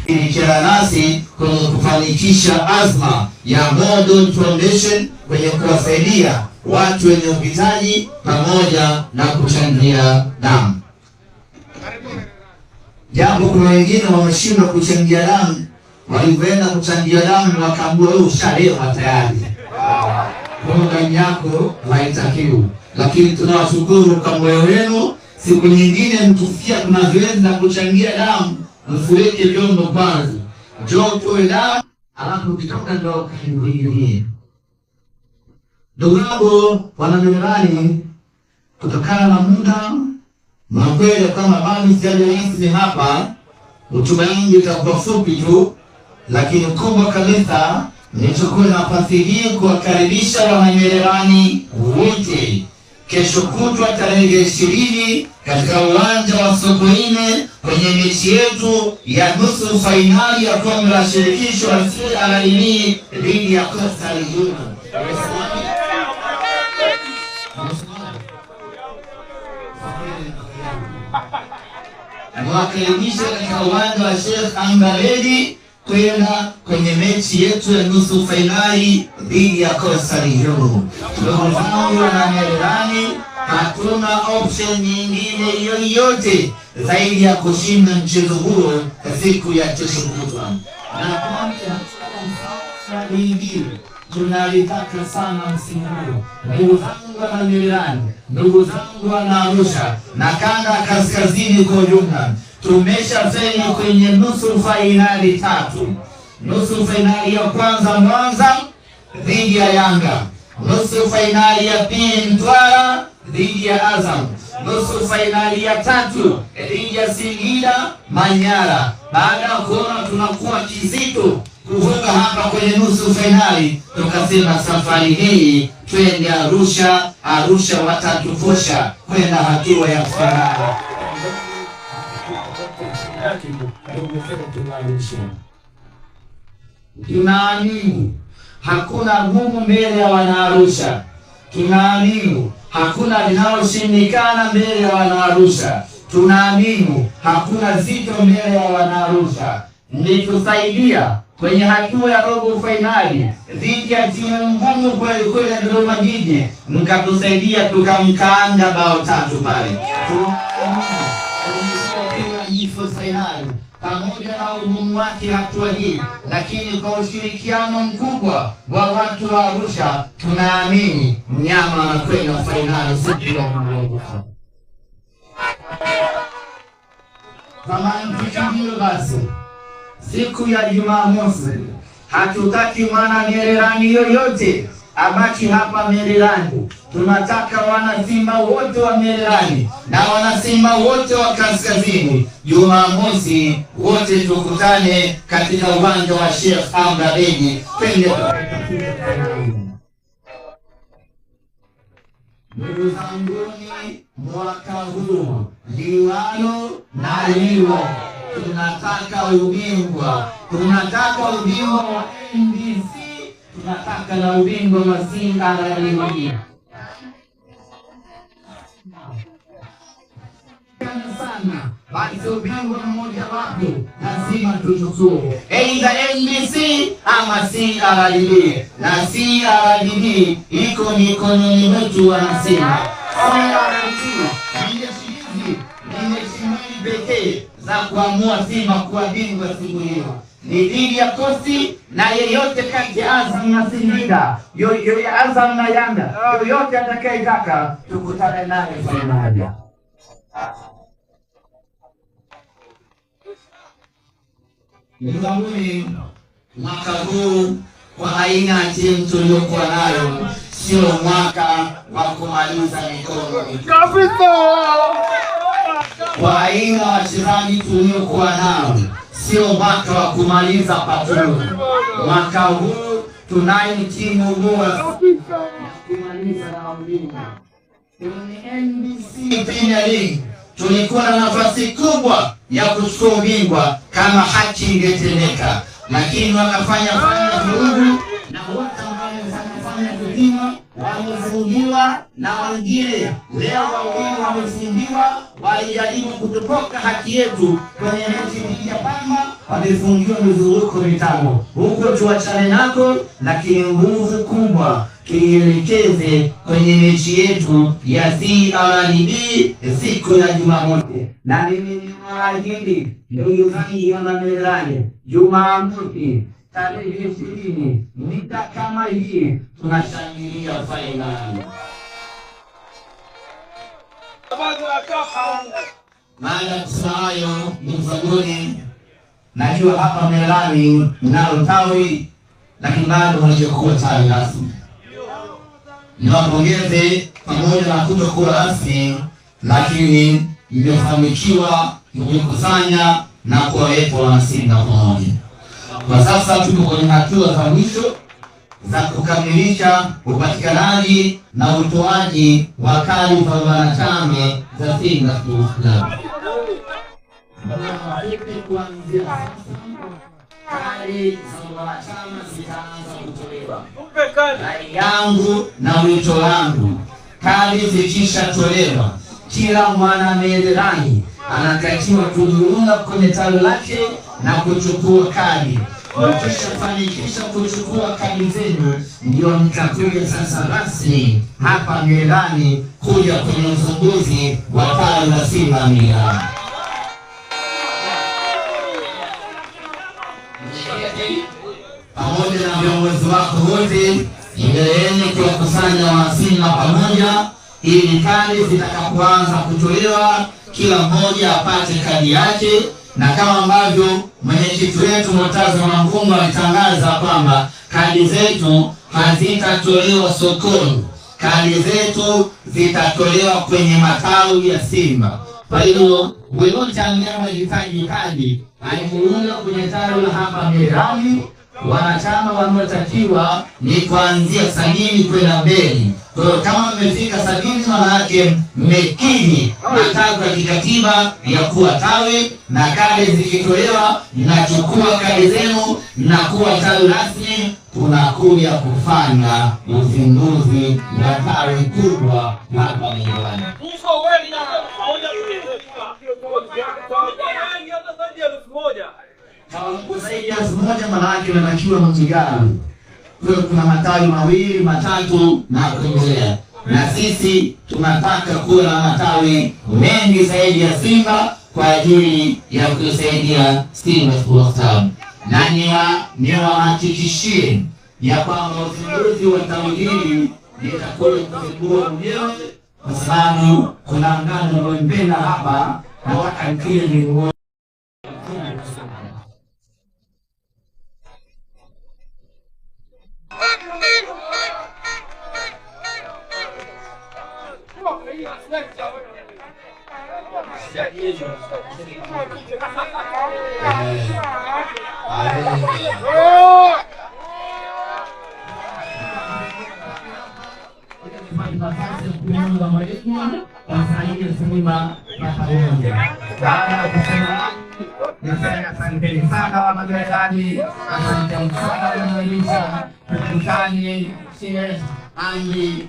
Shirikiana nasi kwenye kufanikisha azma ya Model Foundation kwenye kuwasaidia watu wenye uhitaji pamoja na kuchangia damu. Japo kuna wengine wameshindwa kuchangia damu, walivyoenda kuchangia damu wakaambiwa wewe ushalewa tayari, kwa damu yako haitakiwi. Lakini tunawashukuru kwa moyo wenu. Siku nyingine mkifikia kuna zoezi la kuchangia damu, mfuweke vyombo kwanza, njoo utoe damu, alafu ukitoka ndo kaingilie. Ndugu yangu wanamerani, kutokana na muda makweli kama bado sijajelisi hapa, hotuba yangu itakuwa fupi tu, lakini kubwa kabisa nichukue nafasi hii kuwakaribisha wanamerani wote kesho kutwa tarehe 20 katika uwanja wa Sokoine kwenye mechi yetu ya nusu fainali ya kombe la shirikisho la CRDB dhidi ya Coastal Union. Nawakaribisha katika uwanja wa Sheikh Ambaredi kwenda kwenye mechi yetu ya nusu fainali dhidi ya Coastal Union. Ndugu zangu na Mererani, hatuna option nyingine yoyote zaidi ya kushinda mchezo huo siku ya kesho kutwa. Na kwa lingine tunalitaka sana msimu huu. Ndugu zangu na Mererani, ndugu zangu na Arusha na kanda kaskazini kwa ujumla, tumeshafeli kwenye nusu fainali 3. Nusu fainali ya kwanza Mwanza dhidi ya Yanga, nusu fainali ya pili Mtwara dhidi ya Azam, nusu fainali ya 3 dhidi ya Singida Manyara. Baada ya kuona tunakuwa kizito kuvuka hapa kwenye nusu fainali, tukasema safari hii twende Arusha. Arusha watatuvusha kwenda hatua ya fainali. Tunaamini hakuna gumu mbele ya Wanaarusha. Tunaamini hakuna linaloshindikana mbele ya Wanaarusha. Tunaamini hakuna zito mbele ya Wanaarusha. Mlitusaidia kwenye hatua ya robo fainali dhidi ya timu ngumu kweli kweli ya Dodoma Jiji, mkatusaidia tukamkaanga bao 3 pale. Pamoja na ugumu wake hatua hii, lakini kwa ushirikiano mkubwa wa watu wa Arusha, tunaamini mnyama anakwenda fainali siku ya Mungu. Kama mkichambio basi, siku ya Jumamosi hatutaki mwana Mererani yoyote abaki hapa Mererani. Tunataka wana Simba wote wa Mererani na wana Simba wote wa kaskazini, Jumamosi wote tukutane katika uwanja wa Sheikh Ambaredi. Ndugu zanguni, mwaka huu liwalo na liwe, tunataka ubingwa. Tunataka ubingwa wa NBC, tunataka na ubingwa wa CRDB. Sana basi ubingwa mmoja wapo lazima tuchukue, aidha NBC ama CRDB. Na CRDB iko mikononi mwetu wanasema. Ni pekee za kuamua Simba kuwa bingwa siku hiyo ni dhidi ya Kosti, na yeyote kati ya Azam na Singida, yoyote Azam na Yanga, yoyote atakayetaka tukutane naye fainali. Ndugu, mwaka huu kwa aina ya timu tuliyokuwa nayo sio mwaka wa kumaliza mikono kabisa. Kwa aina ya wachezaji tuliyokuwa nao sio mwaka wa kumaliza patro. Mwaka huu tunayo timu bora kumaliza na ubingwa. Kwenye NBC Premier League tulikuwa na nafasi kubwa ya kuchukua ubingwa kama haki ingetendeka, lakini wakafanya vurugu na wote wamefanya kupima, wamefungiwa na wengine leo wawili wamefungiwa. Walijaribu kutupoka haki yetu kwenye mechi ya Pamba, wamefungiwa mizunguko mitano. Huko tuachane nako, lakini nguvu kubwa tuielekeze kwenye mechi yetu ya CRDB siku ya Jumamosi. Na mimi nimewaahidi ndugu zangu wanamerani, Jumamosi tarehe 20 mita kama hii tunashangilia fainali. Baada ya kusahayo mzanguni, najua hapa Mererani mnalo tawi, lakini bado halijakuwa tawi rasmi. Niwapongeze pamoja na kutokuwa rasmi, lakini imefanikiwa kujikusanya na kuwaweka wanasimba pamoja. Kwa sasa tuko kwenye hatua za mwisho za kukamilisha upatikanaji na utoaji wa kadi kwa wanachama za Simba Sports Club. Kadi za wanachama zitaanza kutolewa. Rai yangu na wito wangu, kadi zikishatolewa, kila mwana Mererani anatakiwa kujiunga kwenye tawi lake na kuchukua kadi. Mkishafanikisha kuchukua kadi zenu, ndio mtakuja sasa rasmi hapa Mererani kuja kwenye ufunguzi wa tawi la Simba Mererani. Pamoja na viongozi wako wote, endeleeni kuwakusanya wanasimba pamoja, ili kadi zitakapoanza kutolewa kila mmoja apate kadi yake. Na kama ambavyo mwenyekiti wetu Murtaza Mangungu alitangaza kwamba kadi zetu hazitatolewa sokoni, kadi zetu zitatolewa kwenye matawi ya Simba. Kwa hiyo wewe ambaye unahitaji kadi, alimuunga kwenye tawi la hapa Mererani. Wanachama wanaotakiwa ni kuanzia 70 kwenda mbele. Kwa hiyo kama mmefika 70, maana yake mmekidhi matakwa ya kikatiba ya kuwa tawi, na kadi zikitolewa mnachukua kadi zenu, mnakuwa tawi rasmi. Tunakuja kufanya uzinduzi wa tawi kubwa hapa Mererani. Zaidi ya 1000 manake wanakiwa mtigani. Kwa kuna matawi 2, 3 na kuendelea. Na sisi tunataka kuwa na matawi mengi zaidi ya Simba kwa ajili ya kusaidia Simba Sports Club. Na niwahakikishie ya kwamba uzinduzi wa tawi hili nitakuwa kuzindua mwenyewe, kwa sababu kuna ngano mpenda hapa na wakakile ni asante sana wa Mererani, asante sana wa Mererani, tukutane Andy.